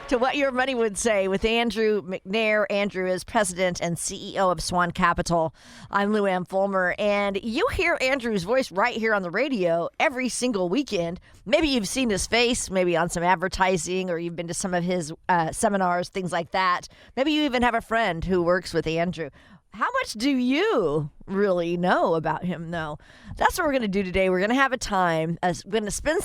to What Your Money Would Say with Andrew McNair. Andrew is president and CEO of Swan Capital. I'm Lou Ann Fulmer, and you hear Andrew's voice right here on the radio every single weekend. Maybe you've seen his face, maybe on some advertising, or you've been to some of his seminars, things like that. Maybe you even have a friend who works with Andrew. How much do you really know about him, though? That's what we're going to do today. We're going to have a time. We're going to spend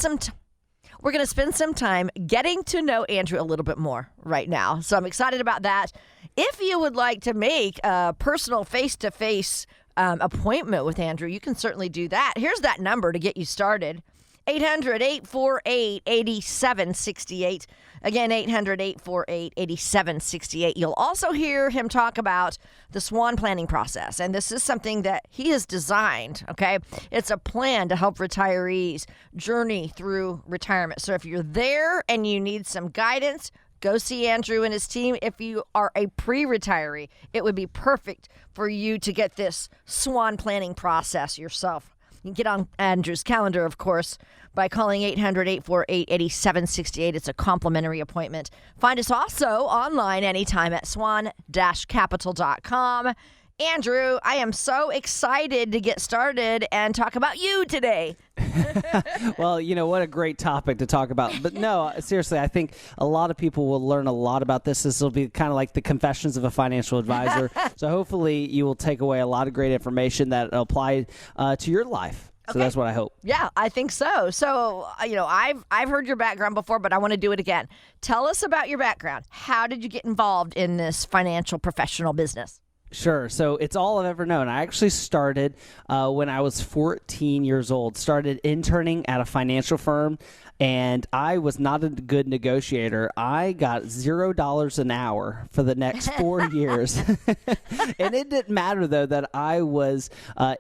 some time getting to know Andrew a little bit more right now. So I'm excited about that. If you would like to make a personal face-to-face appointment with Andrew, you can certainly do that. Here's that number to get you started. 800-848-8768. Again, 800-848-8768. You'll also hear him talk about the SWAN planning process. And this is something that he has designed, okay? It's a plan to help retirees journey through retirement. So if you're there and you need some guidance, go see Andrew and his team. If you are a pre-retiree, it would be perfect for you to get this SWAN planning process yourself. You can get on Andrew's calendar, of course, by calling 800-848-8768. It's a complimentary appointment. Find us also online anytime at swan-capital.com. Andrew, I am so excited to get started and talk about you today. Well, what a great topic to talk about. But no, seriously, I think a lot of people will learn a lot about this. This will be kind of like the confessions of a financial advisor. So hopefully you will take away a lot of great information that apply to your life. So that's what I hope. Yeah, I think so. So, I've heard your background before, but I want to do it again. Tell us about your background. How did you get involved in this financial professional business? Sure. So it's all I've ever known. I actually started when I was 14 years old, started interning at a financial firm, and I was not a good negotiator. I got $0 an hour for the next 4 years. And it didn't matter, though, that I was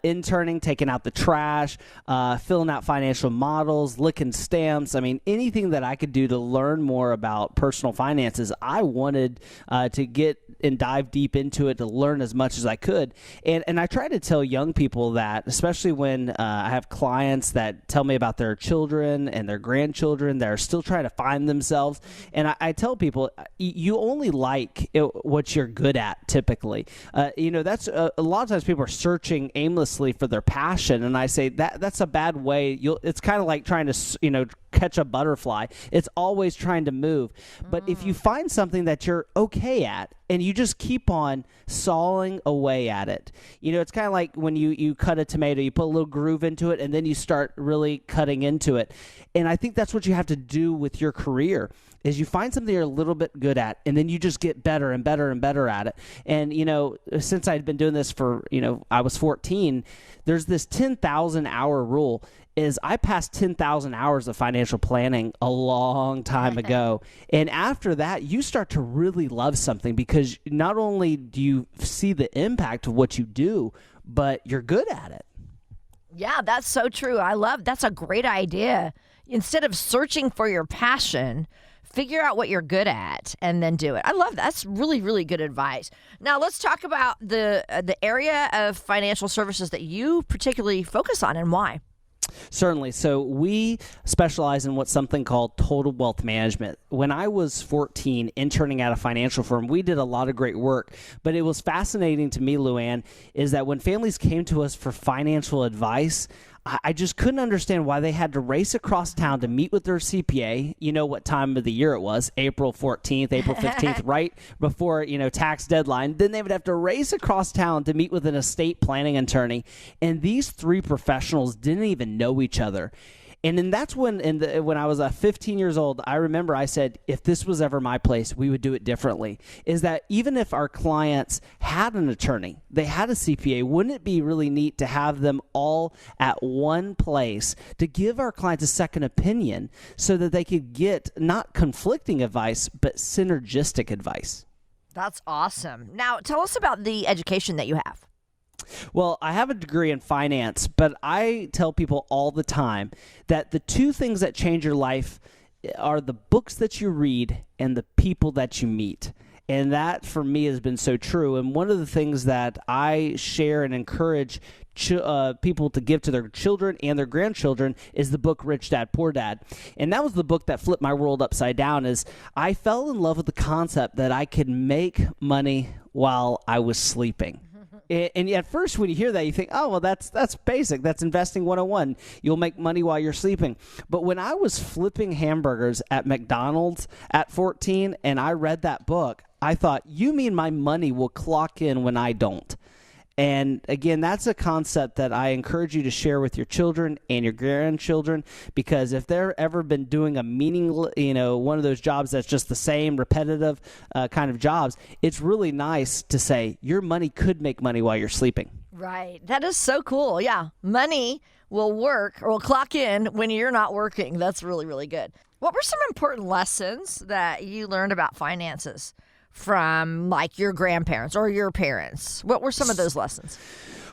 interning, taking out the trash, filling out financial models, licking stamps. I mean, anything that I could do to learn more about personal finances, I wanted to get and dive deep into it to learn as much as I could. And I try to tell young people that, especially when I have clients that tell me about their children and their grandchildren that are still trying to find themselves. And I tell people, you only like what you're good at typically. That's a lot of times people are searching aimlessly for their passion. And I say that's a bad way. It's kind of like trying to, catch a butterfly. It's always trying to move. But if you find something that you're okay at and you just keep on sawing away at it, it's kind of like when you cut a tomato, you put a little groove into it and then you start really cutting into it. And I think that's what you have to do with your career is you find something you're a little bit good at and then you just get better and better and better at it. And, since I'd been doing this for, I was 14, there's this 10,000 hour rule. Is I passed 10,000 hours of financial planning a long time ago. And after that, you start to really love something because not only do you see the impact of what you do, but you're good at it. Yeah, that's so true. That's a great idea. Instead of searching for your passion, figure out what you're good at and then do it. I love that. That's really, really good advice. Now let's talk about the area of financial services that you particularly focus on and why. Certainly. So we specialize in what's something called total wealth management. When I was 14, interning at a financial firm, we did a lot of great work. But it was fascinating to me, Luann, is that when families came to us for financial advice, I just couldn't understand why they had to race across town to meet with their CPA. You know what time of the year it was, April 14th, April 15th, right before, tax deadline. Then they would have to race across town to meet with an estate planning attorney. And these three professionals didn't even know each other. And then that's when I was 15 years old, I remember I said, if this was ever my place, we would do it differently. Is that even if our clients had an attorney, they had a CPA, wouldn't it be really neat to have them all at one place to give our clients a second opinion so that they could get not conflicting advice, but synergistic advice? That's awesome. Now, tell us about the education that you have. Well, I have a degree in finance, but I tell people all the time that the two things that change your life are the books that you read and the people that you meet. And that for me has been so true. And one of the things that I share and encourage people to give to their children and their grandchildren is the book Rich Dad Poor Dad. And that was the book that flipped my world upside down. Is I fell in love with the concept that I could make money while I was sleeping. And at first, when you hear that, you think, oh, well, that's basic. That's investing 101. You'll make money while you're sleeping. But when I was flipping hamburgers at McDonald's at 14 and I read that book, I thought, you mean my money will clock in when I don't? And again, that's a concept that I encourage you to share with your children and your grandchildren, because if they're ever been doing a one of those jobs that's just the same repetitive kind of jobs, it's really nice to say your money could make money while you're sleeping. Right. That is so cool. Yeah. Money will work or will clock in when you're not working. That's really, really good. What were some important lessons that you learned about finances from like your grandparents or your parents? What were some of those lessons?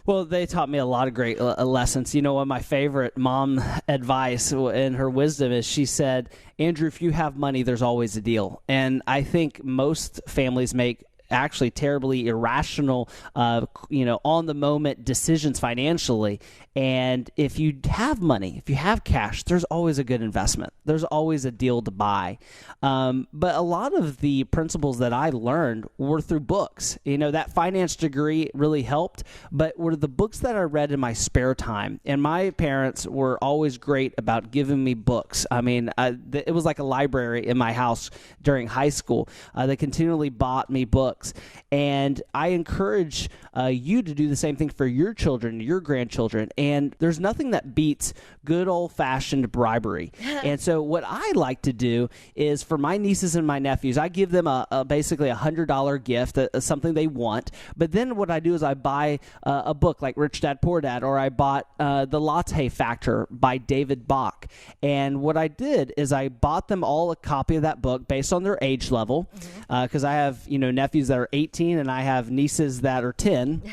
Well, they taught me a lot of great lessons. You know, one of my favorite mom advice and her wisdom is she said, Andrew, if you have money, there's always a deal. And I think most families make actually terribly irrational, on the moment decisions financially. And if you have money, if you have cash, there's always a good investment. There's always a deal to buy. But a lot of the principles that I learned were through books. That finance degree really helped, but were the books that I read in my spare time. And my parents were always great about giving me books. I mean, it was like a library in my house during high school. They continually bought me books. And I encourage you to do the same thing for your children, your grandchildren. And there's nothing that beats good old-fashioned bribery. And so what I like to do is for my nieces and my nephews, I give them basically $100 gift, something they want. But then what I do is I buy a book like Rich Dad Poor Dad, or I bought The Latte Factor by David Bach. And what I did is I bought them all a copy of that book based on their age level, because I have nephews that are 18 and I have nieces that are 10.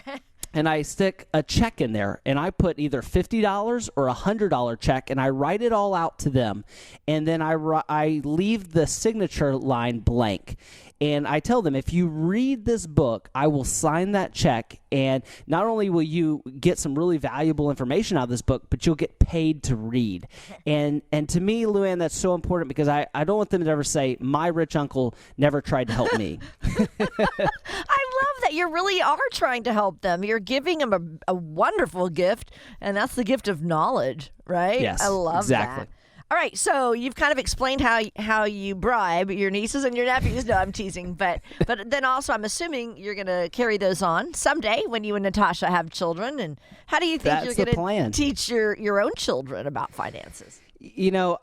And I stick a check in there, and I put either $50 or $100 check, and I write it all out to them. And then I leave the signature line blank. And I tell them, if you read this book, I will sign that check. And not only will you get some really valuable information out of this book, but you'll get paid to read. And to me, Luann, that's so important, because I don't want them to ever say, my rich uncle never tried to help me. I love that you really are trying to help them. You're giving them a wonderful gift, and that's the gift of knowledge, right? Yes, I love exactly. that. All right, so you've kind of explained how you bribe your nieces and your nephews. No, I'm teasing, but then also I'm assuming you're going to carry those on someday when you and Natasha have children. And how do you think you're going to teach your own children about finances?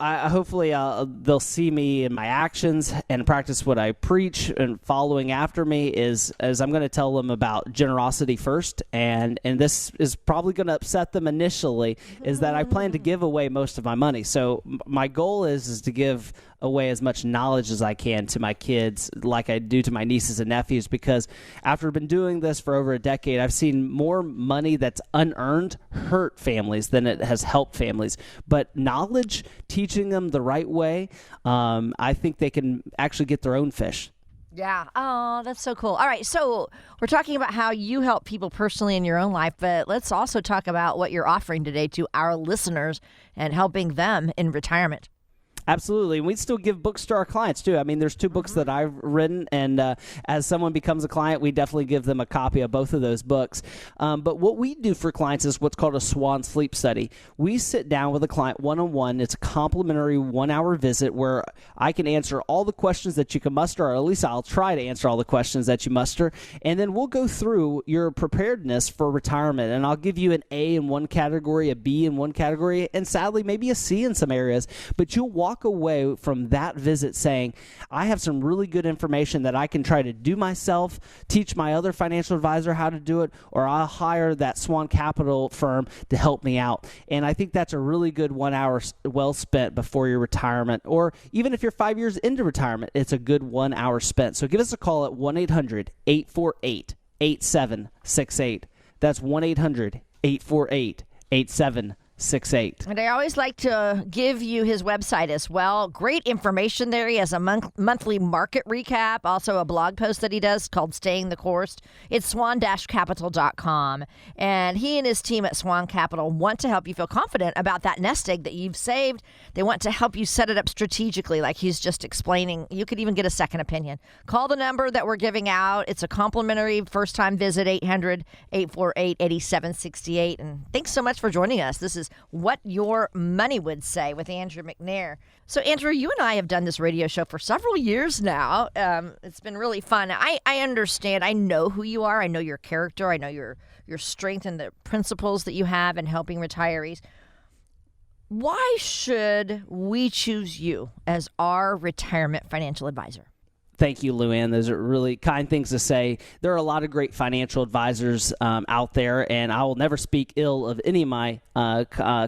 Hopefully they'll see me in my actions and practice what I preach, and following after me is I'm going to tell them about generosity first. And this is probably going to upset them initially, is that I plan to give away most of my money. So my goal is to give away as much knowledge as I can to my kids, like I do to my nieces and nephews, because after I've been doing this for over a decade, I've seen more money that's unearned hurt families than it has helped families. But knowledge, teaching them the right way, I think they can actually get their own fish. Yeah. Oh, that's so cool. All right. So we're talking about how you help people personally in your own life, but let's also talk about what you're offering today to our listeners and helping them in retirement. Absolutely. And we still give books to our clients, too. I mean, there's 2 books that I've written, and as someone becomes a client, we definitely give them a copy of both of those books. But what we do for clients is what's called a Swan Sleep Study. We sit down with a client one-on-one. It's a complimentary 1-hour visit where I can answer all the questions that you can muster, or at least I'll try to answer all the questions that you muster. And then we'll go through your preparedness for retirement. And I'll give you an A in one category, a B in one category, and sadly, maybe a C in some areas. But you'll walk away from that visit saying, I have some really good information that I can try to do myself, teach my other financial advisor how to do it, or I'll hire that Swan Capital firm to help me out. And I think that's a really good 1 hour well spent before your retirement, or even if you're 5 years into retirement, it's a good 1 hour spent. So give us a call at 1-800-848-8768. That's 1-800-848-8768. 8768. And I always like to give you his website as well. Great information there. He has a monthly market recap, also a blog post that he does called Staying the Course. It's swan-capital.com. And he and his team at Swan Capital want to help you feel confident about that nest egg that you've saved. They want to help you set it up strategically, like he's just explaining. You could even get a second opinion. Call the number that we're giving out. It's a complimentary first-time visit, 800-848-8768. And thanks so much for joining us. This is What Your Money Would Say with Andrew McNair. So, Andrew, you and I have done this radio show for several years now. It's been really fun. I understand. I know who you are. I know your character. I know your strength and the principles that you have in helping retirees. Why should we choose you as our retirement financial advisor? Thank you, Luann. Those are really kind things to say. There are a lot of great financial advisors out there, and I will never speak ill of any of my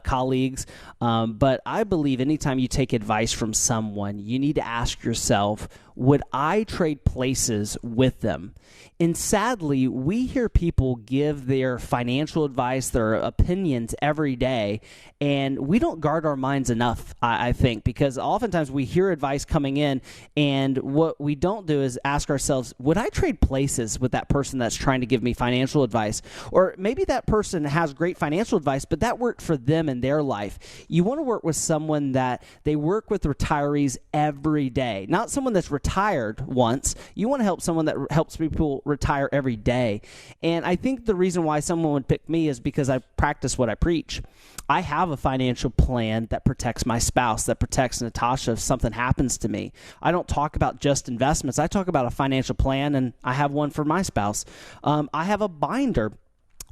colleagues. But I believe anytime you take advice from someone, you need to ask yourself, would I trade places with them? And sadly, we hear people give their financial advice, their opinions every day, and we don't guard our minds enough, I think, because oftentimes we hear advice coming in, and what we don't do is ask ourselves, would I trade places with that person that's trying to give me financial advice? Or maybe that person has great financial advice, but that worked for them in their life. You want to work with someone that they work with retirees every day, not someone that's retired once. You want to help someone that helps people retire every day. And I think the reason why someone would pick me is because I practice what I preach. I have a financial plan that protects my spouse, that protects Natasha if something happens to me. I don't talk about just investments. I talk about a financial plan, and I have one for my spouse. I have a binder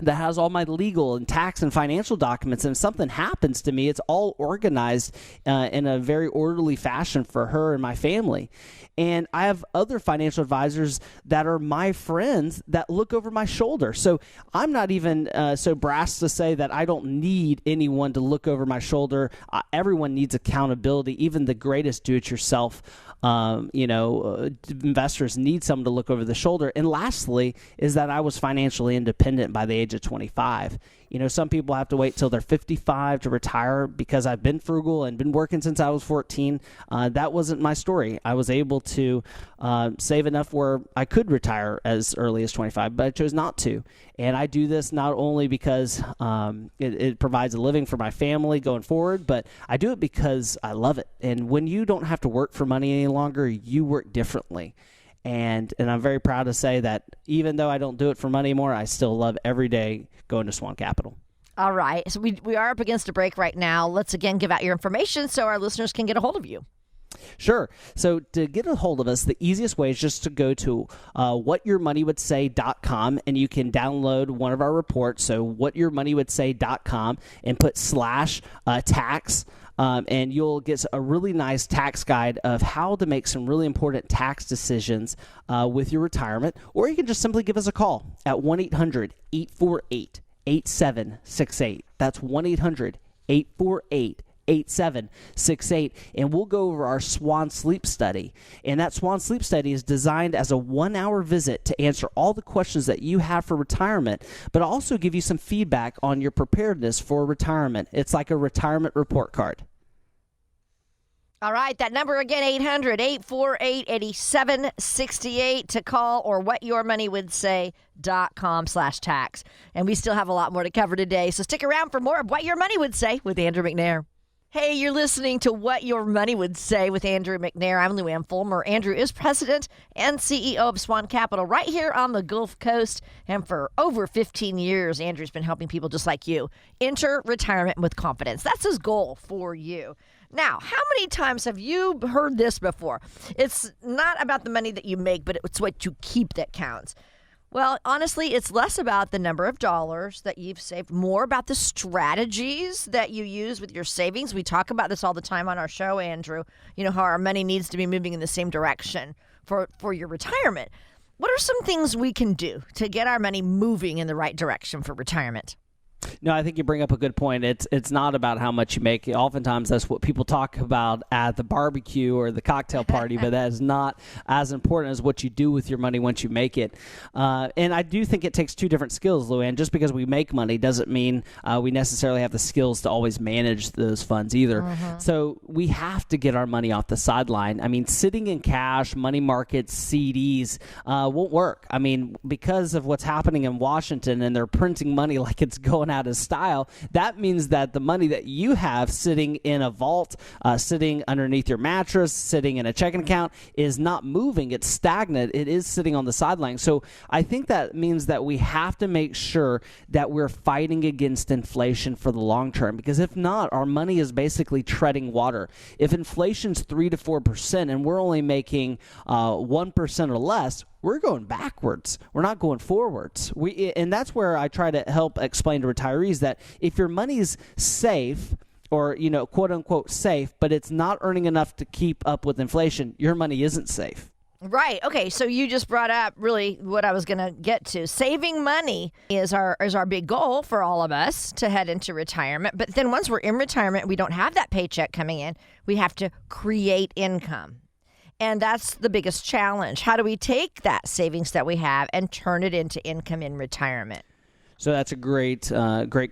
that has all my legal and tax and financial documents, and if something happens to me, it's all organized in a very orderly fashion for her and my family. And I have other financial advisors that are my friends that look over my shoulder. So I'm not even so brass to say that I don't need anyone to look over my shoulder. Everyone needs accountability, even the greatest do-it-yourself investors need someone to look over the shoulder. And lastly is that I was financially independent by the age of 25. Some people have to wait till they're 55 to retire because I've been frugal and been working since I was 14. That wasn't my story. I was able to save enough where I could retire as early as 25, but I chose not to. And I do this not only because it provides a living for my family going forward, but I do it because I love it. And when you don't have to work for money any longer, you work differently. And I'm very proud to say that even though I don't do it for money anymore, I still love every day going to Swan Capital. All right. So we are up against a break right now. Let's again give out your information so our listeners can get a hold of you. Sure. So to get a hold of us, the easiest way is just to go to whatyourmoneywouldSay.com, and you can download one of our reports. So whatyourmoneywouldSay.com and put /tax. And you'll get a really nice tax guide of how to make some really important tax decisions with your retirement. Or you can just simply give us a call at 1-800-848-8768. That's 1-800-848-8768, and we'll go over our Swan Sleep Study. And that Swan Sleep Study is designed as a 1-hour visit to answer all the questions that you have for retirement, but also give you some feedback on your preparedness for retirement. It's like a retirement report card. All right, that number again, 800-848-8768 to call, or whatyourmoneywouldSay.com/tax. And we still have a lot more to cover today, so stick around for more of What Your Money Would Say with Andrew McNair. Hey, you're listening to What Your Money Would Say with Andrew McNair. I'm Luann Fulmer. Andrew is president and CEO of Swan Capital right here on the Gulf Coast. And for over 15 years, Andrew's been helping people just like you enter retirement with confidence. That's his goal for you. Now, how many times have you heard this before? It's not about the money that you make, but it's what you keep that counts. Well, honestly, it's less about the number of dollars that you've saved, more about the strategies that you use with your savings. We talk about this all the time on our show, Andrew, how our money needs to be moving in the same direction for your retirement. What are some things we can do to get our money moving in the right direction for retirement? No, I think you bring up a good point. It's not about how much you make. Oftentimes, that's what people talk about at the barbecue or the cocktail party, but that is not as important as what you do with your money once you make it. And I do think it takes two different skills, Luann. Just because we make money doesn't mean we necessarily have the skills to always manage those funds either. So we have to get our money off the sideline. I mean, sitting in cash, money markets, CDs won't work. I mean, because of what's happening in Washington and they're printing money like it's going out of style, that means that the money that you have sitting in a vault, sitting underneath your mattress, sitting in a checking account is not moving. It's stagnant. It is sitting on the sideline. So I think that means that we have to make sure that we're fighting against inflation for the long term, because if not, our money is basically treading water. If inflation's 3 to 4% and we're only making 1% or less, we're going backwards. We're not going forwards. And that's where I try to help explain to retirees that if your money's safe, or, quote unquote safe, but it's not earning enough to keep up with inflation, your money isn't safe. Right. Okay. So you just brought up really what I was going to get to. Saving money is our big goal for all of us to head into retirement. But then once we're in retirement, we don't have that paycheck coming in. We have to create income. And that's the biggest challenge. How do we take that savings that we have and turn it into income in retirement? So that's a great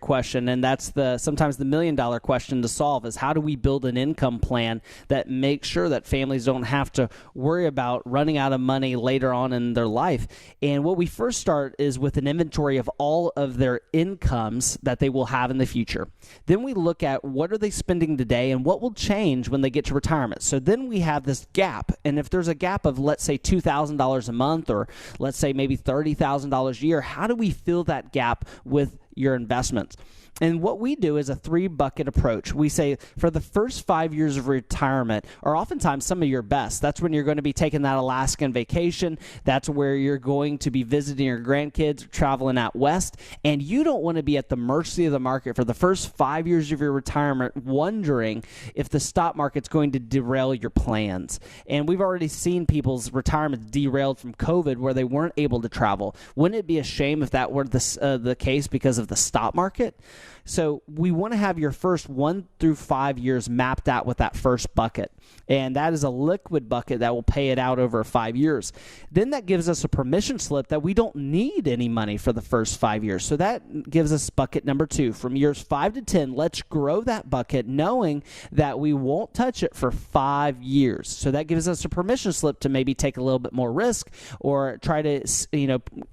question, and that's sometimes the $1 million question to solve is how do we build an income plan that makes sure that families don't have to worry about running out of money later on in their life. And what we first start is with an inventory of all of their incomes that they will have in the future. Then we look at what are they spending today and what will change when they get to retirement. So then we have this gap, and if there's a gap of, let's say, $2,000 a month, or let's say maybe $30,000 a year, how do we fill that gap with your investments? And what we do is a 3-bucket approach. We say for the first 5 years of retirement are oftentimes some of your best. That's when you're going to be taking that Alaskan vacation. That's where you're going to be visiting your grandkids, traveling out west. And you don't want to be at the mercy of the market for the first 5 years of your retirement wondering if the stock market's going to derail your plans. And we've already seen people's retirement derailed from COVID where they weren't able to travel. Wouldn't it be a shame if that were the case because of the stock market? So we want to have your first 1 through 5 years mapped out with that first bucket. And that is a liquid bucket that will pay it out over 5 years. Then that gives us a permission slip that we don't need any money for the first 5 years. So that gives us bucket number 2. From years 5 to 10, let's grow that bucket knowing that we won't touch it for 5 years. So that gives us a permission slip to maybe take a little bit more risk or try to,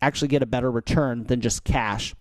actually get a better return than just cash.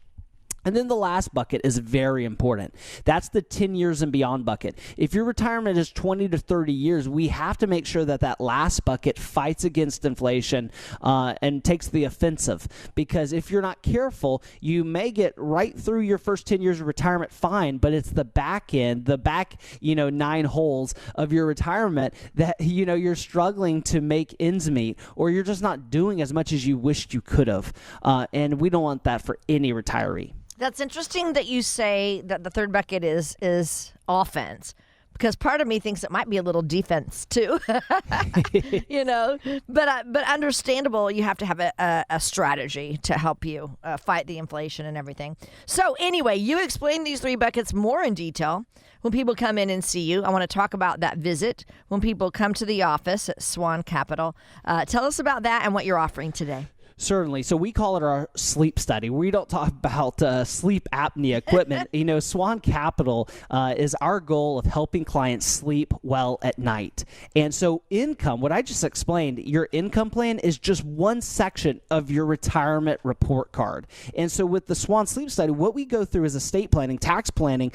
And then the last bucket is very important. That's the 10 years and beyond bucket. If your retirement is 20 to 30 years, we have to make sure that that last bucket fights against inflation and takes the offensive. Because if you're not careful, you may get right through your first 10 years of retirement fine, but it's the back end, the back 9 holes of your retirement that you're struggling to make ends meet, or you're just not doing as much as you wished you could have. And we don't want that for any retiree. That's interesting that you say that the third bucket is offense, because part of me thinks it might be a little defense too. But understandable. You have to have a strategy to help you fight the inflation and everything. So anyway, you explain these 3 buckets more in detail when people come in and see you. I want to talk about that visit when people come to the office at Swan Capital. Tell us about that and what you're offering today. Certainly. So we call it our sleep study. We don't talk about sleep apnea equipment. Swan Capital is our goal of helping clients sleep well at night. And so income, what I just explained, your income plan is just one section of your retirement report card. And so with the Swan Sleep Study, what we go through is estate planning, tax planning.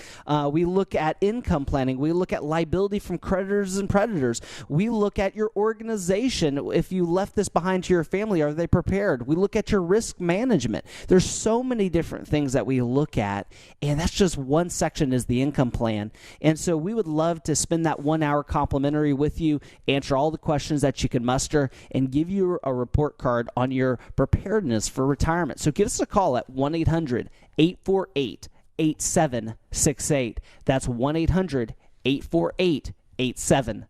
We look at income planning. We look at liability from creditors and predators. We look at your organization. If you left this behind to your family, are they prepared? We look at your risk management. There's so many different things that we look at, and that's just one section is the income plan. And so we would love to spend that 1 hour complimentary with you, answer all the questions that you can muster, and give you a report card on your preparedness for retirement. So give us a call at 1-800-848-8768. That's 1-800-848-8768.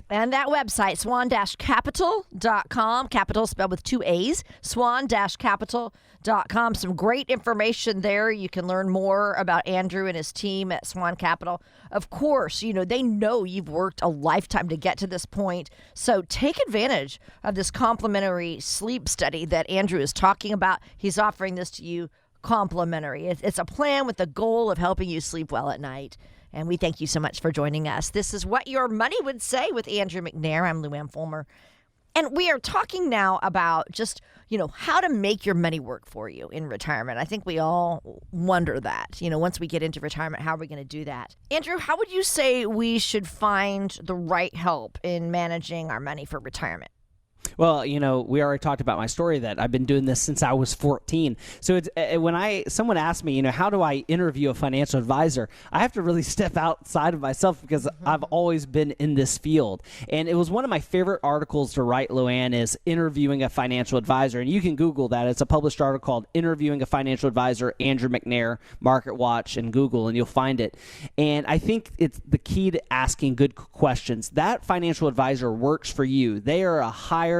And that website, swan-capital.com, capital spelled with 2 A's, swan-capital.com. Some great information there. You can learn more about Andrew and his team at Swan Capital. Of course, they know you've worked a lifetime to get to this point. So take advantage of this complimentary sleep study that Andrew is talking about. He's offering this to you complimentary. It's a plan with the goal of helping you sleep well at night. And we thank you so much for joining us. This is What Your Money Would Say with Andrew McNair. I'm Lou Ann Fulmer. And we are talking now about just, how to make your money work for you in retirement. I think we all wonder that, once we get into retirement, how are we going to do that? Andrew, how would you say we should find the right help in managing our money for retirement? Well, we already talked about my story that I've been doing this since I was 14. So it's, when someone asks me, how do I interview a financial advisor, I have to really step outside of myself because I've always been in this field. And it was one of my favorite articles to write, Luann, is interviewing a financial advisor. And you can Google that. It's a published article called Interviewing a Financial Advisor, Andrew McNair, Market Watch, and Google, and you'll find it. And I think it's the key to asking good questions. That financial advisor works for you. They are a hired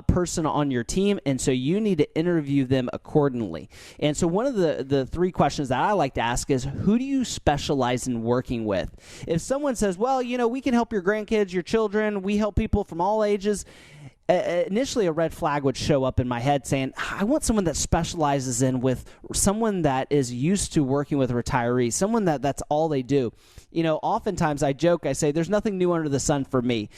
person on your team, and so you need to interview them accordingly. And so one of the 3 questions that I like to ask is, who do you specialize in working with? If someone says, well, we can help your grandkids, your children, we help people from all ages, initially a red flag would show up in my head saying, I want someone that specializes in with someone that is used to working with retirees, someone that's all they do. Oftentimes I joke, I say, there's nothing new under the sun for me.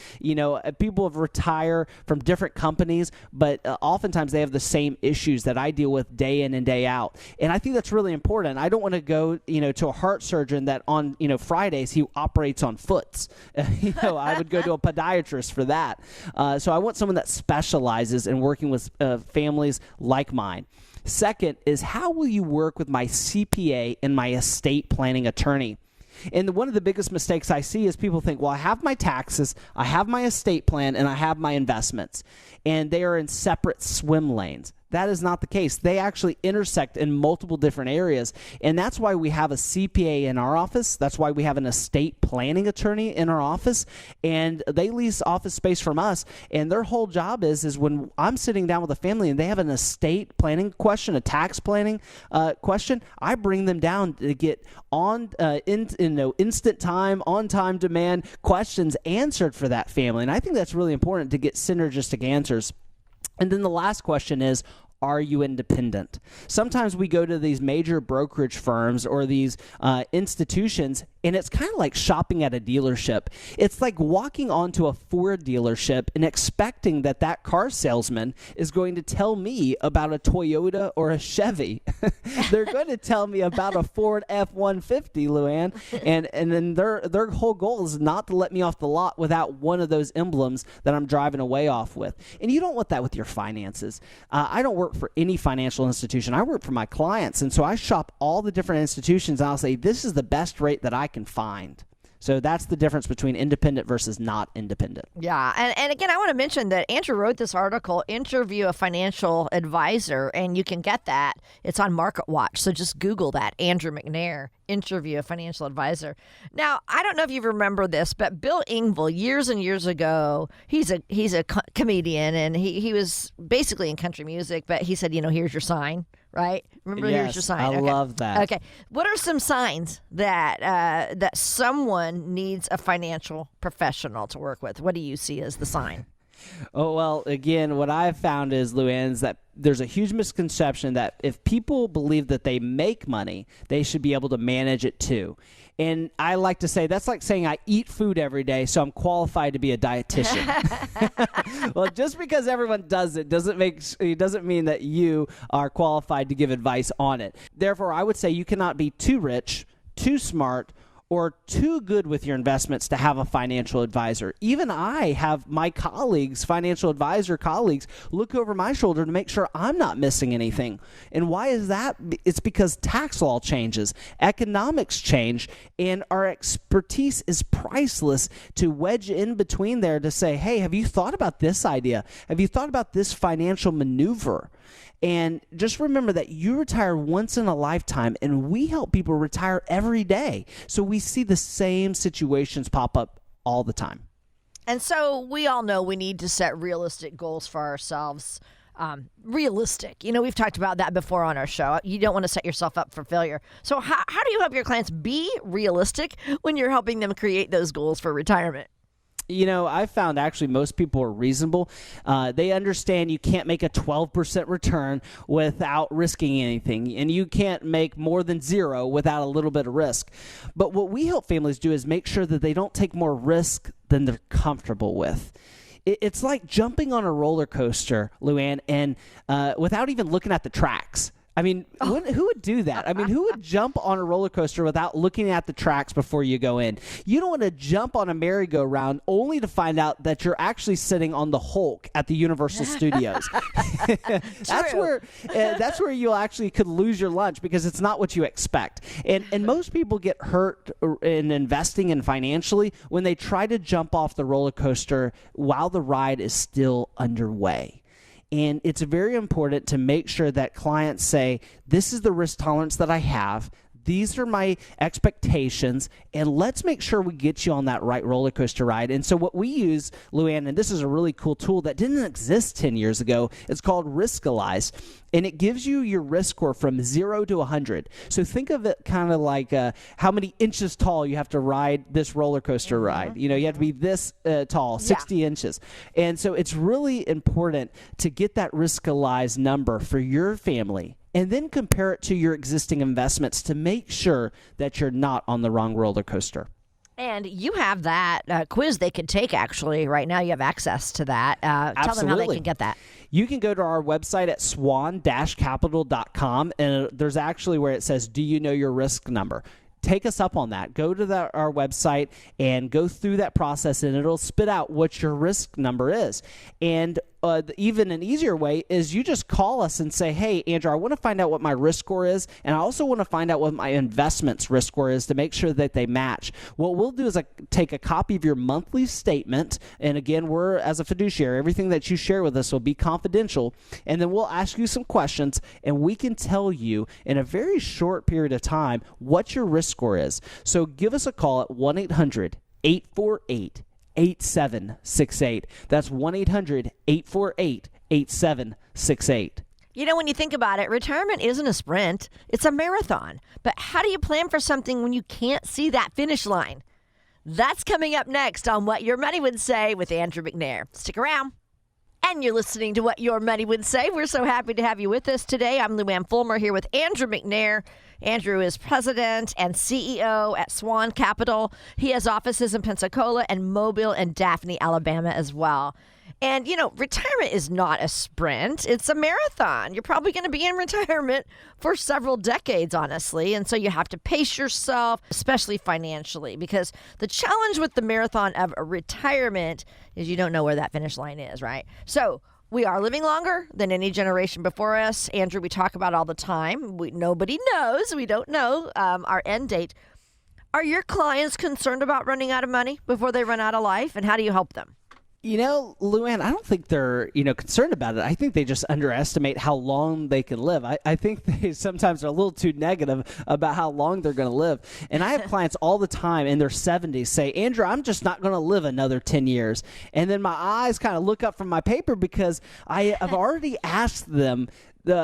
People have retired from different companies, but oftentimes they have the same issues that I deal with day in and day out. And I think that's really important. I don't want to go, to a heart surgeon that on, Fridays he operates on foots. I would go to a podiatrist for that. So I want someone that specializes in working with families like mine. Second is, how will you work with my CPA and my estate planning attorney? And one of the biggest mistakes I see is people think, well, I have my taxes, I have my estate plan, and I have my investments, and they are in separate swim lanes. That is not the case. They actually intersect in multiple different areas, and that's why we have a CPA in our office. That's why we have an estate planning attorney in our office, and they lease office space from us, and their whole job is when I'm sitting down with a family and they have an estate planning question, a tax planning question, I bring them down to get instant time, on-time demand questions answered for that family, and I think that's really important to get synergistic answers. And then the last question is, are you independent? Sometimes we go to these major brokerage firms or these institutions, and it's kind of like shopping at a dealership. It's like walking onto a Ford dealership and expecting that car salesman is going to tell me about a Toyota or a Chevy. They're going to tell me about a Ford F-150, Luann, and then their whole goal is not to let me off the lot without one of those emblems that I'm driving away off with. And you don't want that with your finances. I don't work for any financial institution. I work for my clients, and so I shop all the different institutions, and I'll say, this is the best rate that I can find. So that's the difference between independent versus not independent. Yeah. And again, I want to mention that Andrew wrote this article, Interview a Financial Advisor, and you can get that. It's on Market Watch. So just Google that, Andrew McNair, Interview a Financial Advisor. Now, I don't know if you remember this, but Bill Engvall, years and years ago, he's a comedian, and he was basically in country music, but he said, here's your sign. Right? Remember, yes, here's your sign. I love that. Okay. What are some signs that someone needs a financial professional to work with? What do you see as the sign? Oh, well, again, what I've found is, Luann, is that there's a huge misconception that if people believe that they make money, they should be able to manage it too. And I like to say that's like saying I eat food every day, so I'm qualified to be a dietitian. Well, just because everyone does it doesn't mean that you are qualified to give advice on it. Therefore, I would say you cannot be too rich, too smart, or too good with your investments to have a financial advisor. Even I have my colleagues, financial advisor colleagues, look over my shoulder to make sure I'm not missing anything. And why is that? It's because tax law changes, economics change, and our expertise is priceless to wedge in between there to say, hey, have you thought about this idea? Have you thought about this financial maneuver? And just remember that you retire once in a lifetime, and we help people retire every day. So we see the same situations pop up all the time. And so we all know we need to set realistic goals for ourselves. Realistic. We've talked about that before on our show. You don't want to set yourself up for failure. So how do you help your clients be realistic when you're helping them create those goals for retirement? I found actually most people are reasonable. They understand you can't make a 12% return without risking anything, and you can't make more than zero without a little bit of risk. But what we help families do is make sure that they don't take more risk than they're comfortable with. It's like jumping on a roller coaster, Luann, and without even looking at the tracks. I mean, who would do that? I mean, who would jump on a roller coaster without looking at the tracks before you go in? You don't want to jump on a merry-go-round only to find out that you're actually sitting on the Hulk at the Universal Studios. That's where you actually could lose your lunch because it's not what you expect. And most people get hurt in investing and financially when they try to jump off the roller coaster while the ride is still underway. And it's very important to make sure that clients say, this is the risk tolerance that I have. These are my expectations, and let's make sure we get you on that right roller coaster ride. And so what we use, Luann, and this is a really cool tool that didn't exist 10 years ago, it's called Riskalyze, and it gives you your risk score from 0 to 100. So think of it kind of like how many inches tall you have to ride this roller coaster ride. You have to be this tall, 60 inches. And so it's really important to get that Riskalyze number for your family, and then compare it to your existing investments to make sure that you're not on the wrong roller coaster. And you have that quiz they could take, actually. Right now you have access to that. Tell them how they can get that. You can go to our website at swan-capital.com, and there's actually where it says, do you know your risk number? Take us up on that. Go to our website and go through that process, and it'll spit out what your risk number is. And even an easier way is you just call us and say, hey, Andrew, I want to find out what my risk score is, and I also want to find out what my investments risk score is to make sure that they match. What we'll do is take a copy of your monthly statement, and again, we're, as a fiduciary, everything that you share with us will be confidential, and then we'll ask you some questions, and we can tell you in a very short period of time what your risk score is. So give us a call at 1-800-848-8768. That's 1-800-848-8768. When you think about it, retirement isn't a sprint, it's a marathon. But how do you plan for something when you can't see that finish line? That's coming up next on What Your Money Would Say with Andrew McNair. Stick around. And you're listening to What Your Money Would Say. We're so happy to have you with us today. I'm Luann Fulmer here with Andrew McNair. Andrew is president and CEO at Swan Capital. He has offices in Pensacola and Mobile and Daphne, Alabama as well. And, retirement is not a sprint. It's a marathon. You're probably going to be in retirement for several decades, honestly. And so you have to pace yourself, especially financially, because the challenge with the marathon of a retirement is you don't know where that finish line is, right? So we are living longer than any generation before us. Andrew, we talk about all the time. Nobody knows. We don't know our end date. Are your clients concerned about running out of money before they run out of life? And how do you help them? Luann, I don't think they're, concerned about it. I think they just underestimate how long they can live. I think they sometimes are a little too negative about how long they're going to live. And I have clients all the time in their 70s say, Andrew, I'm just not going to live another 10 years. And then my eyes kind of look up from my paper because I have already asked them,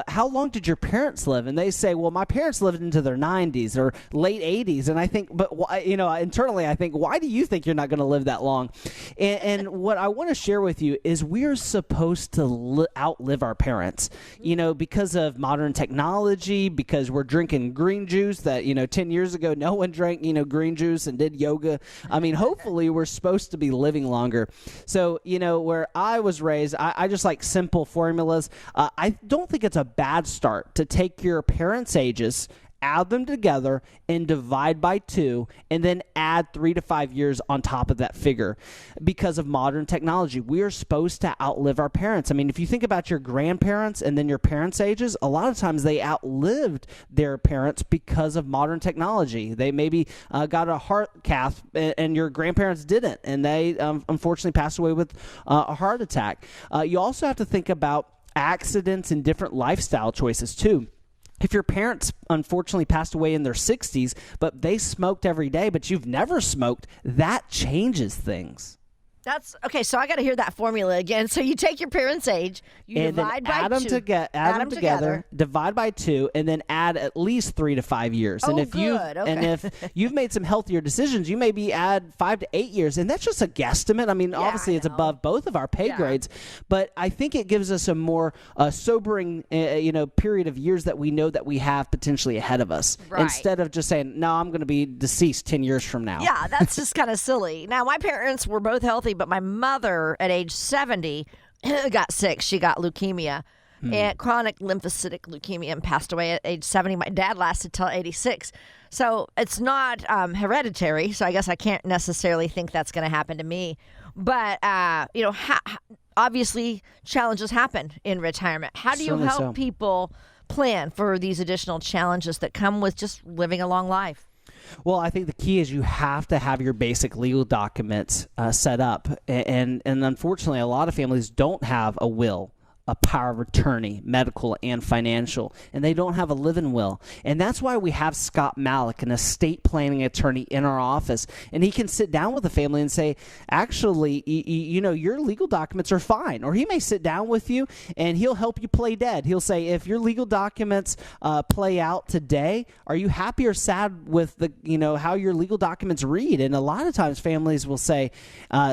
how long did your parents live? And they say, well, my parents lived into their 90s or late 80s. And I think, but internally, I think, why do you think you're not going to live that long? And what I want to share with you is we're supposed to outlive our parents, because of modern technology, because we're drinking green juice that, 10 years ago, no one drank, green juice and did yoga. I mean, hopefully we're supposed to be living longer. So, where I was raised, I just like simple formulas. I don't think it's a bad start to take your parents' ages, add them together, and divide by 2, and then add 3 to 5 years on top of that figure. Because of modern technology, we are supposed to outlive our parents. I mean, if you think about your grandparents and then your parents' ages, a lot of times they outlived their parents because of modern technology. They maybe got a heart cath and your grandparents didn't, and they unfortunately passed away with a heart attack. You also have to think about accidents and different lifestyle choices too. If your parents unfortunately passed away in their 60s, but they smoked every day, but you've never smoked, that changes things. That's okay. So I got to hear that formula again. So you take your parents' age, you and divide then by add them, two, add them together, divide by 2, and then add at least 3 to 5 years. Oh, and if good. Okay. and if you've made some healthier decisions, you maybe add 5 to 8 years, and that's just a guesstimate. I mean, obviously it's above both of our pay grades, but I think it gives us a more sobering, period of years that we know that we have potentially ahead of us, instead of just saying, "No, I'm going to be deceased 10 years from now." Yeah, that's just kind of silly. Now, my parents were both healthy, but my mother at age 70 got sick. She got leukemia and chronic lymphocytic leukemia and passed away at age 70. My dad lasted till 86. So it's not hereditary. So I guess I can't necessarily think that's going to happen to me. But, obviously challenges happen in retirement. How do you help people plan for these additional challenges that come with just living a long life? Well, I think the key is you have to have your basic legal documents set up. And unfortunately, a lot of families don't have a will, a power of attorney, medical and financial, and they don't have a living will. And that's why we have Scott Malik, an estate planning attorney, in our office. And he can sit down with the family and say, actually, your legal documents are fine. Or he may sit down with you and he'll help you play dead. He'll say, if your legal documents play out today, are you happy or sad with how your legal documents read? And a lot of times families will say,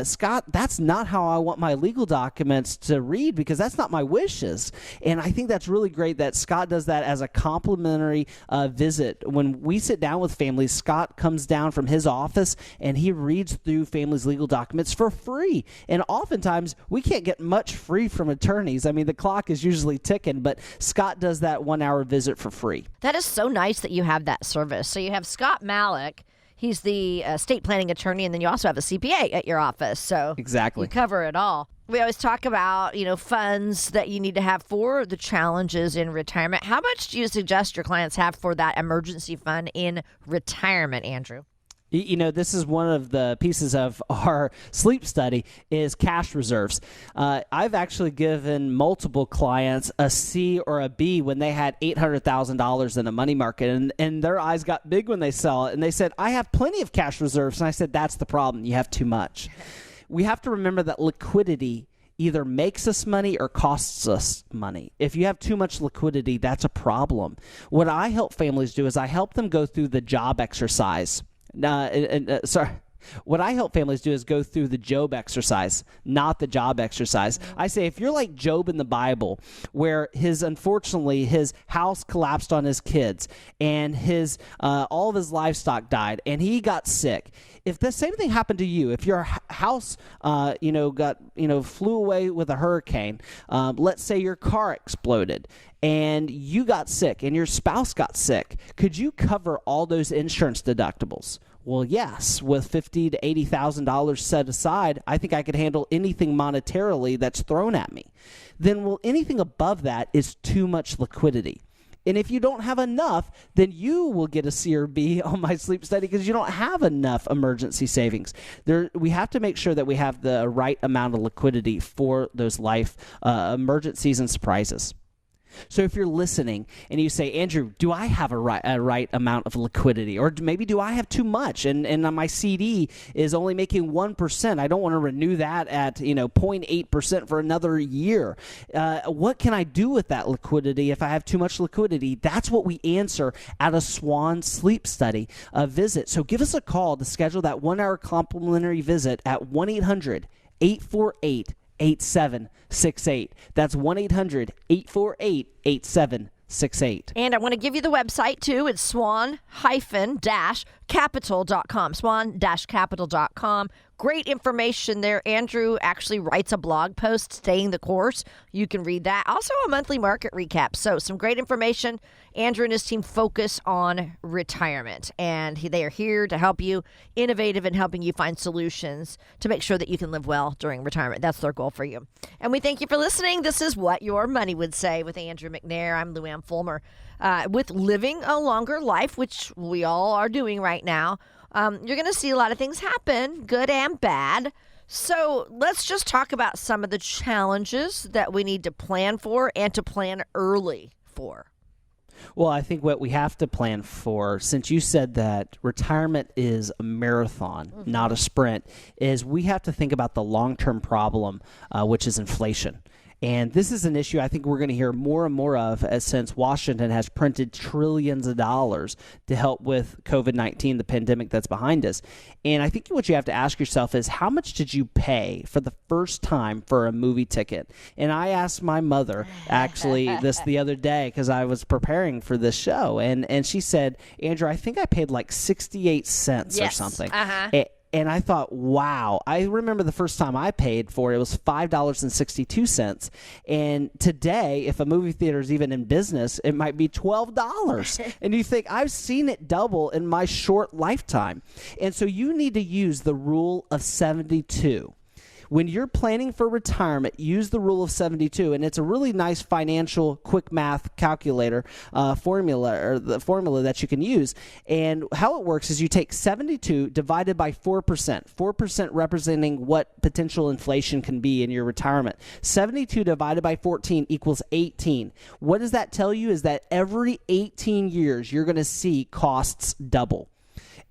Scott, that's not how I want my legal documents to read, because that's not my wishes. And I think that's really great that Scott does that as a complimentary visit. When we sit down with families, Scott comes down from his office and he reads through families' legal documents for free. And oftentimes we can't get much free from attorneys. I mean, the clock is usually ticking, but Scott does that 1-hour visit for free. That is so nice that you have that service. So you have Scott Malik. He's the estate planning attorney, and then you also have a CPA at your office. So exactly, you cover it all. We always talk about, funds that you need to have for the challenges in retirement. How much do you suggest your clients have for that emergency fund in retirement, Andrew? This is one of the pieces of our sleep study is cash reserves. I've actually given multiple clients a C or a B when they had $800,000 in a money market, and their eyes got big when they saw it, and they said, I have plenty of cash reserves. And I said, that's the problem. You have too much. We have to remember that liquidity either makes us money or costs us money. If you have too much liquidity, that's a problem. What I help families do is I help them go through the job exercise. What I help families do is go through the Job exercise, not the job exercise. I say, if you're like Job in the Bible, where unfortunately his house collapsed on his kids and all of his livestock died and he got sick. If the same thing happened to you, if your house, flew away with a hurricane, let's say your car exploded and you got sick and your spouse got sick, could you cover all those insurance deductibles? Well, yes, with $50,000 to $80,000 set aside, I think I could handle anything monetarily that's thrown at me. Then, anything above that is too much liquidity. And if you don't have enough, then you will get a C or B on my sleep study because you don't have enough emergency savings. We have to make sure that we have the right amount of liquidity for those life emergencies and surprises. So if you're listening and you say, Andrew, do I have a right amount of liquidity? Or maybe do I have too much? And my CD is only making 1%. I don't want to renew that at 0.8% for another year. What can I do with that liquidity if I have too much liquidity? That's what we answer at a Swan Sleep Study visit. So give us a call to schedule that 1-hour complimentary visit at 1-800-848-8768. That's 1-800-848-8768. And I want to give you the website too. It's swan-capital.com. Swan-capital.com. Great information there. Andrew actually writes a blog post staying the course. You can read that. Also a monthly market recap. So some great information. Andrew and his team focus on retirement, and they are here to help you, innovative in helping you find solutions to make sure that you can live well during retirement. That's their goal for you. And we thank you for listening. This is What Your Money Would Say with Andrew McNair. I'm Luann Fulmer. With living a longer life, which we all are doing right now, you're going to see a lot of things happen, good and bad. So let's just talk about some of the challenges that we need to plan for and to plan early for. Well, I think what we have to plan for, since you said that retirement is a marathon, not a sprint, is we have to think about the long-term problem, which is inflation. And this is an issue I think we're going to hear more and more of since Washington has printed trillions of dollars to help with COVID-19, the pandemic that's behind us. And I think what you have to ask yourself is, how much did you pay for the first time for a movie ticket? And I asked my mother actually this the other day because I was preparing for this show. And she said, Andrew, I think I paid like 68 cents or something. And I thought, wow, I remember the first time I paid for it was $5.62. And today, if a movie theater is even in business, it might be $12. And you think, I've seen it double in my short lifetime. And so you need to use the rule of 72. When you're planning for retirement, use the rule of 72, and it's a really nice financial quick math calculator formula, or the formula that you can use. And how it works is you take 72 divided by 4%, 4% representing what potential inflation can be in your retirement. 72 divided by 14 equals 18. What does that tell you is that every 18 years you're going to see costs double.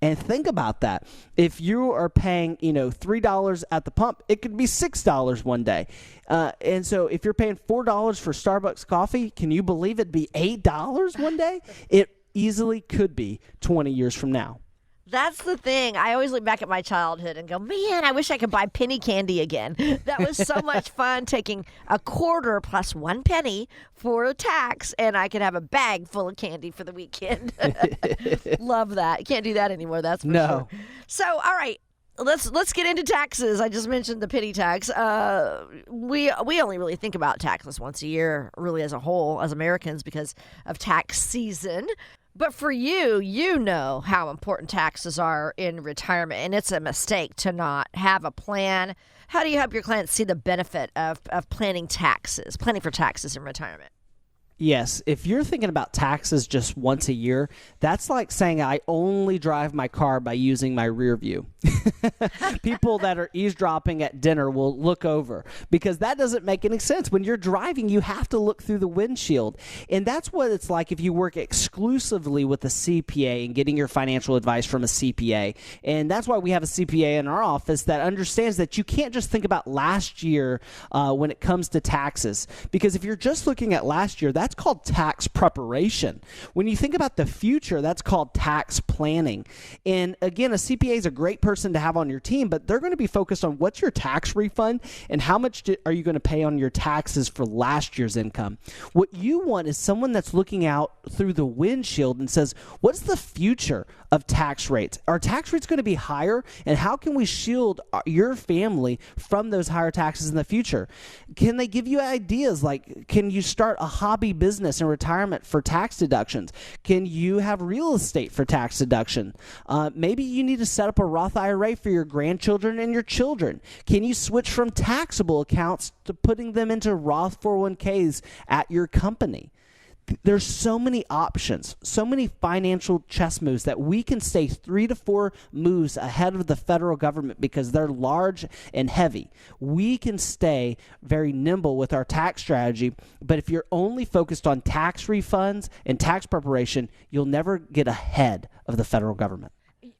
And think about that. If you are paying, $3 at the pump, it could be $6 one day. And so if you're paying $4 for Starbucks coffee, can you believe it'd be $8 one day? It easily could be 20 years from now. That's the thing. I always look back at my childhood and go, man, I wish I could buy penny candy again. That was so much fun, taking a quarter plus 1 penny for a tax, and I could have a bag full of candy for the weekend. Love that. You can't do that anymore, that's for sure. So, all right. Let's get into taxes. I just mentioned the penny tax. We only really think about taxes once a year, really as a whole, as Americans, because of tax season. But for you, you know how important taxes are in retirement, and it's a mistake to not have a plan. How do you help your clients see the benefit of planning for taxes in retirement? Yes, if you're thinking about taxes just once a year, that's like saying I only drive my car by using my rear view. People that are eavesdropping at dinner will look over because that doesn't make any sense. When you're driving, you have to look through the windshield. And that's what it's like if you work exclusively with a CPA and getting your financial advice from a CPA. And that's why we have a CPA in our office that understands that you can't just think about last year when it comes to taxes. Because if you're just looking at last year, that's called tax preparation. When you think about the future, that's called tax planning. And again, a CPA is a great person to have on your team, but they're going to be focused on what's your tax refund and how much are you going to pay on your taxes for last year's income. What you want is someone that's looking out through the windshield and says, what's the future of tax rates? Are tax rates going to be higher? And how can we shield your family from those higher taxes in the future? Can they give you ideas like, can you start a hobby business in retirement for tax deductions? Can you have real estate for tax deduction? Maybe you need to set up a Roth IRA for your grandchildren and your children. Can you switch from taxable accounts to putting them into Roth 401ks at your company? There's so many options, so many financial chess moves that we can stay 3 to 4 moves ahead of the federal government because they're large and heavy. We can stay very nimble with our tax strategy, but if you're only focused on tax refunds and tax preparation, you'll never get ahead of the federal government.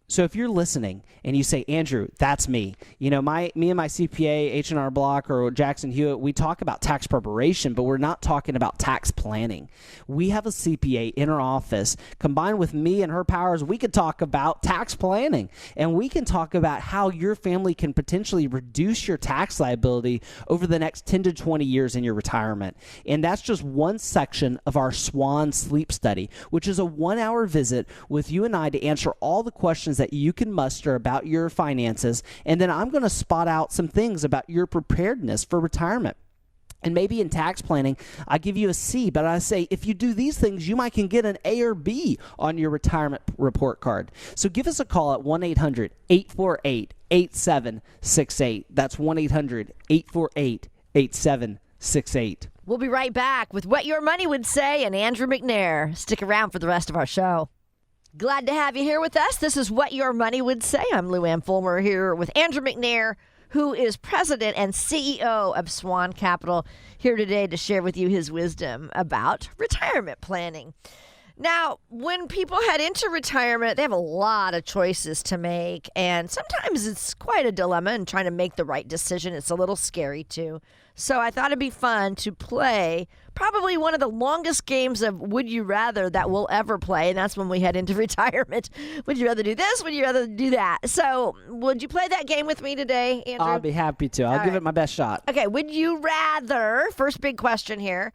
So if you're listening and you say, Andrew, that's me. Me and my CPA, H&R Block or Jackson Hewitt, we talk about tax preparation, but we're not talking about tax planning. We have a CPA in our office. Combined with me and her powers, we could talk about tax planning. And we can talk about how your family can potentially reduce your tax liability over the next 10 to 20 years in your retirement. And that's just one section of our SWAN sleep study, which is a 1-hour visit with you and I to answer all the questions that you can muster about your finances, and then I'm going to spot out some things about your preparedness for retirement. And maybe in tax planning, I give you a C, but I say if you do these things, you might can get an A or B on your retirement report card. So give us a call at 1-800-848-8768. That's 1-800-848-8768. We'll be right back with What Your Money Would Say and Andrew McNair. Stick around for the rest of our show. Glad to have you here with us. This is What Your Money Would Say. I'm Lou Ann Fulmer here with Andrew McNair, who is president and CEO of Swan Capital, here today to share with you his wisdom about retirement planning. Now, when people head into retirement, they have a lot of choices to make, and sometimes it's quite a dilemma in trying to make the right decision. It's a little scary, too. So I thought it'd be fun to play probably one of the longest games of Would You Rather that we'll ever play, and that's when we head into retirement. Would you rather do this? Would you rather do that? So would you play that game with me today, Andrew? I'll be happy to. I'll give it my best shot. Okay, would you rather, first big question here,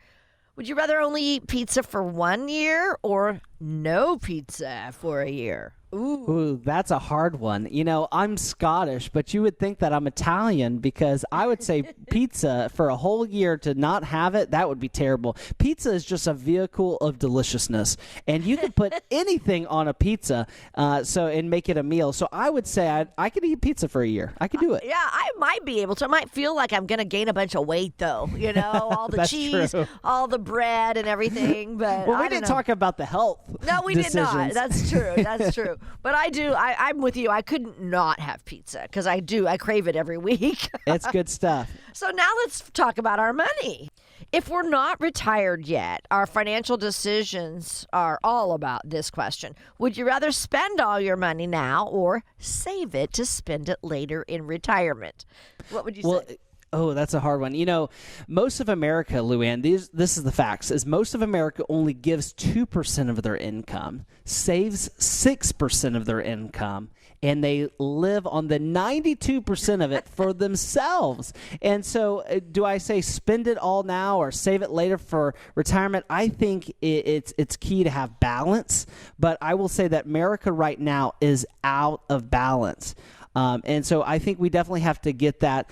would you rather only eat pizza for 1 year or no pizza for a year? Ooh, that's a hard one. You know, I'm Scottish, but you would think that I'm Italian because I would say pizza for a whole year to not have it, that would be terrible. Pizza is just a vehicle of deliciousness, and you can put anything on a pizza and make it a meal. So I would say I could eat pizza for a year. I could do it. Yeah, I might be able to. I might feel like I'm going to gain a bunch of weight, though. You know, all the cheese, true. all the bread and everything. But Well, we didn't talk about the health. No, we did not. decisions. That's true. That's true. But I'm with you. I couldn't not have pizza because I crave it every week. It's good stuff. So now let's talk about our money. If we're not retired yet, our financial decisions are all about this question. Would you rather spend all your money now or save it to spend it later in retirement? What would you say? Oh, that's a hard one. You know, most of America, Luann, this is the facts, is most of America only gives 2% of their income, saves 6% of their income, and they live on the 92% of it for themselves. And so do I say spend it all now or save it later for retirement? I think it's key to have balance, but I will say that America right now is out of balance. And so I think we definitely have to get that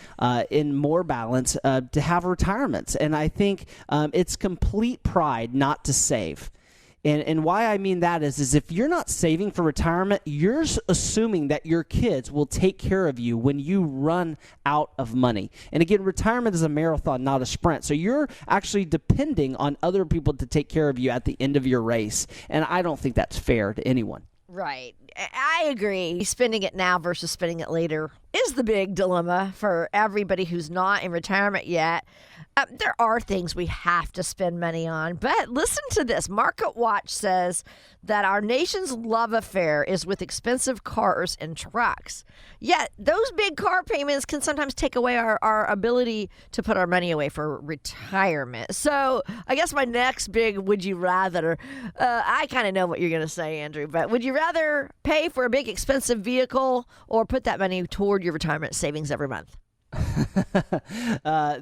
in more balance to have retirements. And I think it's complete pride not to save. And why I mean that is if you're not saving for retirement, you're assuming that your kids will take care of you when you run out of money. And again, retirement is a marathon, not a sprint. So you're actually depending on other people to take care of you at the end of your race. And I don't think that's fair to anyone. Right. I agree. Spending it now versus spending it later is the big dilemma for everybody who's not in retirement yet. There are things we have to spend money on, but listen to this. Market Watch says that our nation's love affair is with expensive cars and trucks. Yet those big car payments can sometimes take away our ability to put our money away for retirement. So I guess my next big would you rather, I kind of know what you're going to say, Andrew, but would you rather pay for a big expensive vehicle or put that money toward your retirement savings every month?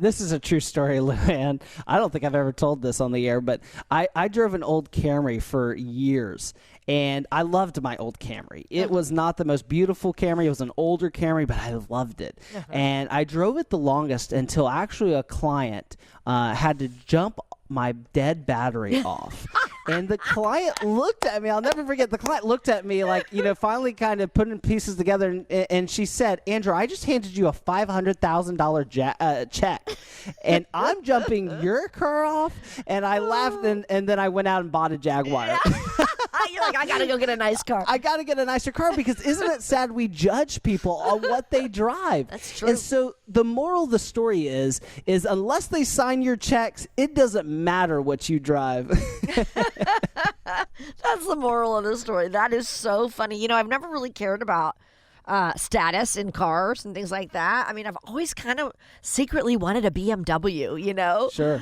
This is a true story, Luann. I don't think I've ever told this on the air, but I drove an old Camry for years, and I loved my old Camry. It was not the most beautiful Camry. It was an older Camry, but I loved it. And I drove it the longest until actually a client had to jump my dead battery off. And the client looked at me. I'll never forget. The client looked at me like, finally kind of putting pieces together. And she said, Andrew, I just handed you a $500,000 check. And I'm jumping your car off. And I laughed. And then I went out and bought a Jaguar. You're like, I got to go get a nice car. I got to get a nicer car because isn't it sad we judge people on what they drive? That's true. And so the moral of the story is unless they sign your checks, it doesn't matter what you drive. That's the moral of the story. That is so funny. I've never really cared about status in cars and things like that. I mean, I've always kind of secretly wanted a BMW, Sure.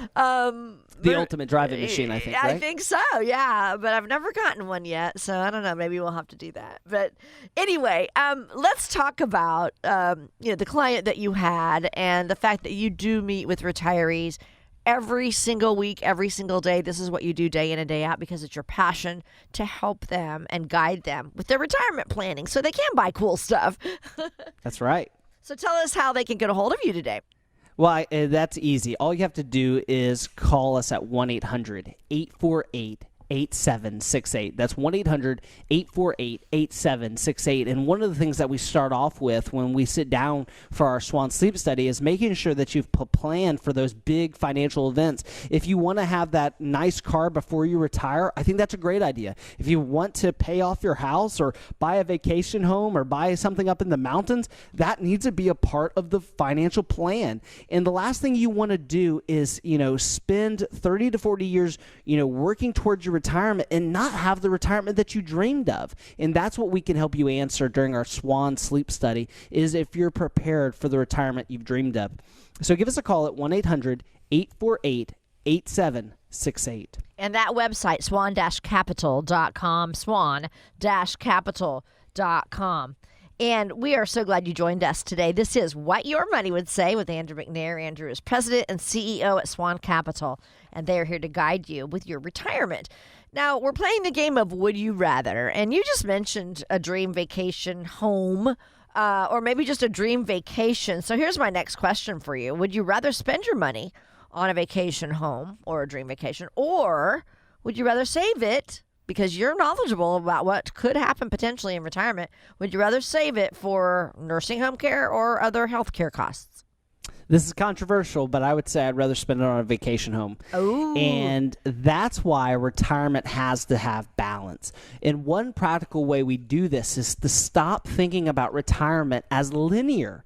The ultimate driving machine, I think, right? I think so, yeah. But I've never gotten one yet, so I don't know. Maybe we'll have to do that. But anyway, let's talk about, the client that you had and the fact that you do meet with retirees every single week, every single day. This is what you do day in and day out because it's your passion to help them and guide them with their retirement planning so they can buy cool stuff. That's right. So tell us how they can get a hold of you today. Well, that's easy. All you have to do is call us at 1-800-848-8768. That's 1-800-848-8768. And one of the things that we start off with when we sit down for our Swan Sleep Study is making sure that you've planned for those big financial events. If you want to have that nice car before you retire, I think that's a great idea. If you want to pay off your house or buy a vacation home or buy something up in the mountains, that needs to be a part of the financial plan. And the last thing you want to do is, spend 30 to 40 years, working towards your retirement and not have the retirement that you dreamed of. And that's what we can help you answer during our Swan Sleep Study, is if you're prepared for the retirement you've dreamed of. So give us a call at 1-800-848-8768. And that website, swan-capital.com, swan-capital.com. And we are so glad you joined us today. This is What Your Money Would Say with Andrew McNair. Andrew is president and CEO at Swan Capital, and they are here to guide you with your retirement. Now, we're playing the game of Would You Rather, and you just mentioned a dream vacation home, or maybe just a dream vacation. So here's my next question for you. Would you rather spend your money on a vacation home or a dream vacation, or would you rather save it? Because you're knowledgeable about what could happen potentially in retirement. Would you rather save it for nursing home care or other health care costs? This is controversial, but I would say I'd rather spend it on a vacation home. Oh. And that's why retirement has to have balance. And one practical way we do this is to stop thinking about retirement as linear.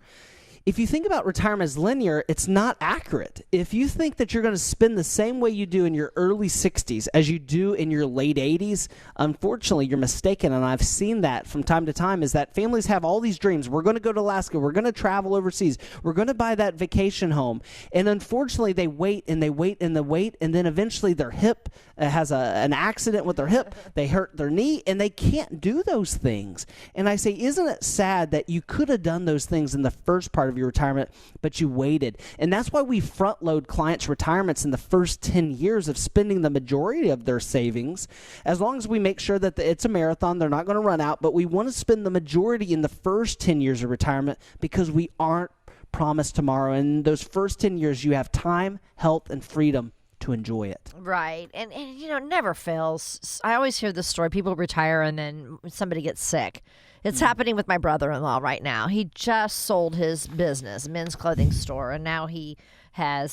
If you think about retirement as linear, it's not accurate. If you think that you're going to spend the same way you do in your early 60s as you do in your late 80s, unfortunately, you're mistaken. And I've seen that from time to time, is that families have all these dreams. We're going to go to Alaska. We're going to travel overseas. We're going to buy that vacation home. And unfortunately, they wait and they wait and they wait. And then eventually their hip has an accident with their hip. They hurt their knee and they can't do those things. And I say, isn't it sad that you could have done those things in the first part of your retirement, but you waited? And that's why we front load clients' retirements in the first 10 years of spending the majority of their savings, as long as we make sure that it's a marathon, they're not going to run out, but we want to spend the majority in the first 10 years of retirement because we aren't promised tomorrow. In those first 10 years, you have time, health, and freedom to enjoy it. Right. And you know, it never fails. I always hear this story. People retire and then somebody gets sick. It's happening with my brother-in-law right now. He just sold his business, a men's clothing store, and now he had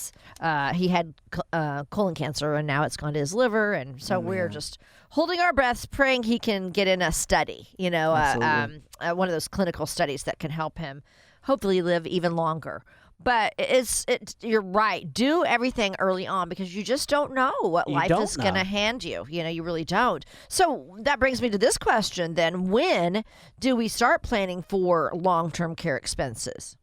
colon cancer, and now it's gone to his liver. And so we're just holding our breaths, praying he can get in a study, one of those clinical studies that can help him hopefully live even longer. But you're right. Do everything early on because you just don't know what life is going to hand you. You really don't. So that brings me to this question then. When do we start planning for long-term care expenses?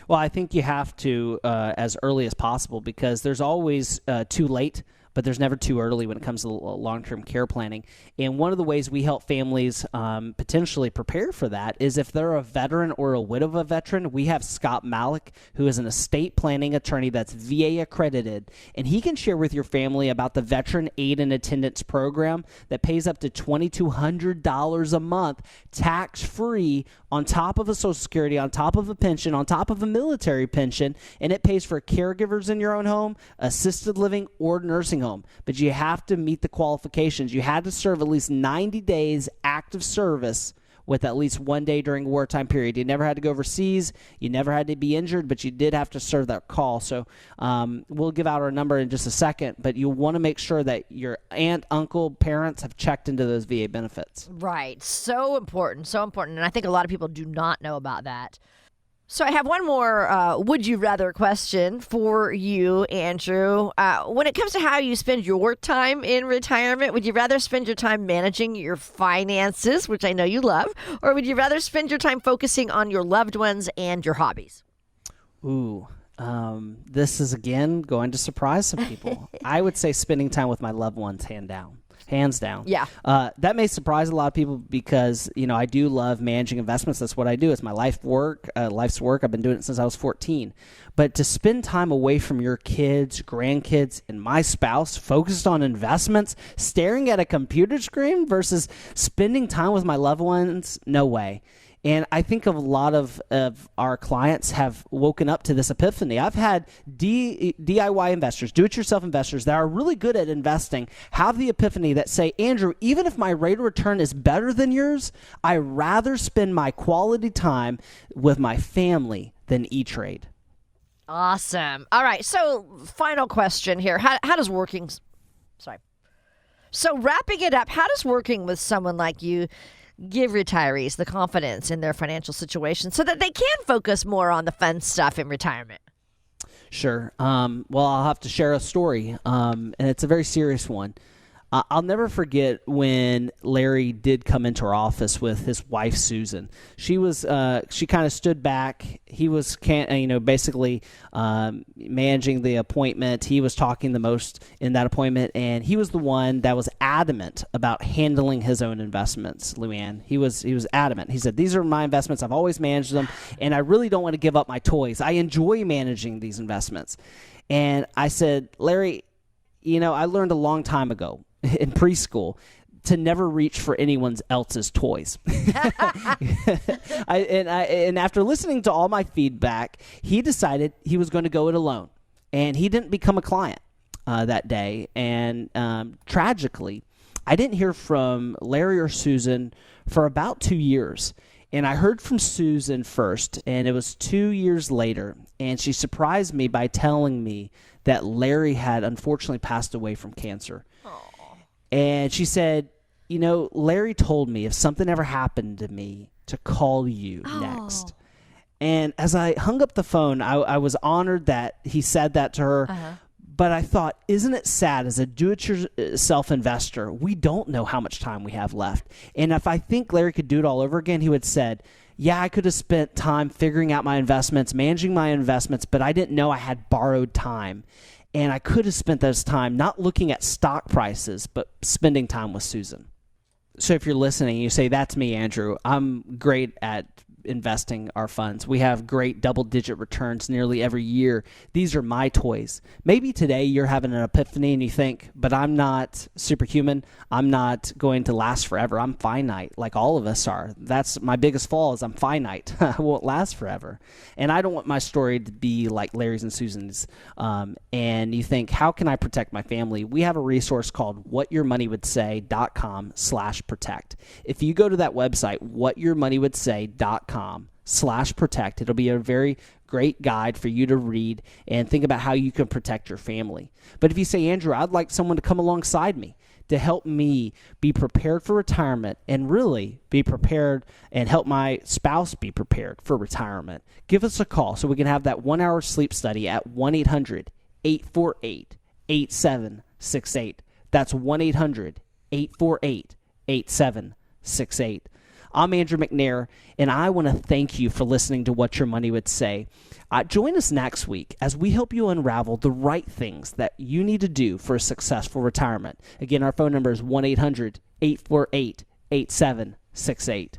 Well, I think you have to as early as possible, because there's always too late, but there's never too early when it comes to long-term care planning. And one of the ways we help families potentially prepare for that is if they're a veteran or a widow of a veteran. We have Scott Malik, who is an estate planning attorney that's VA accredited, and he can share with your family about the Veteran Aid and Attendance Program that pays up to $2,200 a month tax-free, on top of a Social Security, on top of a pension, on top of a military pension, and it pays for caregivers in your own home, assisted living, or nursing home. But you have to meet the qualifications. You had to serve at least 90 days active service with at least 1 day during a wartime period. You never had to go overseas. You never had to be injured, but you did have to serve that call. So we'll give out our number in just a second, but you want to make sure that your aunt, uncle, parents have checked into those VA benefits. Right. So important. So important. And I think a lot of people do not know about that. So I have one more would you rather question for you, Andrew. When it comes to how you spend your time in retirement, would you rather spend your time managing your finances, which I know you love, or would you rather spend your time focusing on your loved ones and your hobbies? Ooh, this is, again, going to surprise some people. I would say spending time with my loved ones, hands down. Yeah. That may surprise a lot of people because, I do love managing investments. That's what I do. It's my life's work. I've been doing it since I was 14. But to spend time away from your kids, grandkids, and my spouse focused on investments, staring at a computer screen versus spending time with my loved ones, no way. And I think a lot of our clients have woken up to this epiphany. I've had DIY investors, do-it-yourself investors that are really good at investing, have the epiphany that say, Andrew, even if my rate of return is better than yours, I'd rather spend my quality time with my family than E-Trade. Awesome. All right. So final question here. How does working... Sorry. So wrapping it up, how does working with someone like you give retirees the confidence in their financial situation so that they can focus more on the fun stuff in retirement? Sure. Well, I'll have to share a story, and it's a very serious one. I'll never forget when Larry did come into our office with his wife Susan. She kind of stood back. He was basically managing the appointment. He was talking the most in that appointment, and he was the one that was adamant about handling his own investments. Luann, he was adamant. He said, "These are my investments. I've always managed them, and I really don't want to give up my toys. I enjoy managing these investments." And I said, "Larry, I learned a long time ago in preschool to never reach for anyone else's toys." And after listening to all my feedback, he decided he was going to go it alone. And he didn't become a client that day. And tragically, I didn't hear from Larry or Susan for about 2 years. And I heard from Susan first, and it was 2 years later. And she surprised me by telling me that Larry had unfortunately passed away from cancer. Aww. And she said, Larry told me if something ever happened to me to call you next. And as I hung up the phone, I was honored that he said that to her. Uh-huh. But I thought, isn't it sad as a do-it-yourself investor, we don't know how much time we have left. And if I think Larry could do it all over again, he would have said, yeah, I could have spent time figuring out my investments, managing my investments, but I didn't know I had borrowed time. And I could have spent this time not looking at stock prices, but spending time with Susan. So if you're listening, you say, that's me, Andrew. I'm great at investing our funds. We have great double-digit returns nearly every year. These are my toys. Maybe today you're having an epiphany and you think, but I'm not superhuman. I'm not going to last forever. I'm finite, like all of us are. That's my biggest flaw, is I'm finite. I won't last forever. And I don't want my story to be like Larry's and Susan's. And you think, how can I protect my family? We have a resource called whatyourmoneywouldSay.com/protect. If you go to that website, whatyourmoneywouldSay.com/protect, it'll be a very great guide for you to read and think about how you can protect your family. But if you say, Andrew, I'd like someone to come alongside me to help me be prepared for retirement and really be prepared and help my spouse be prepared for retirement, give us a call so we can have that 1-hour sleep study at 1-800-848-8768. That's 1-800-848-8768. I'm Andrew McNair, and I want to thank you for listening to What Your Money Would Say. Join us next week as we help you unravel the right things that you need to do for a successful retirement. Again, our phone number is 1-800-848-8768.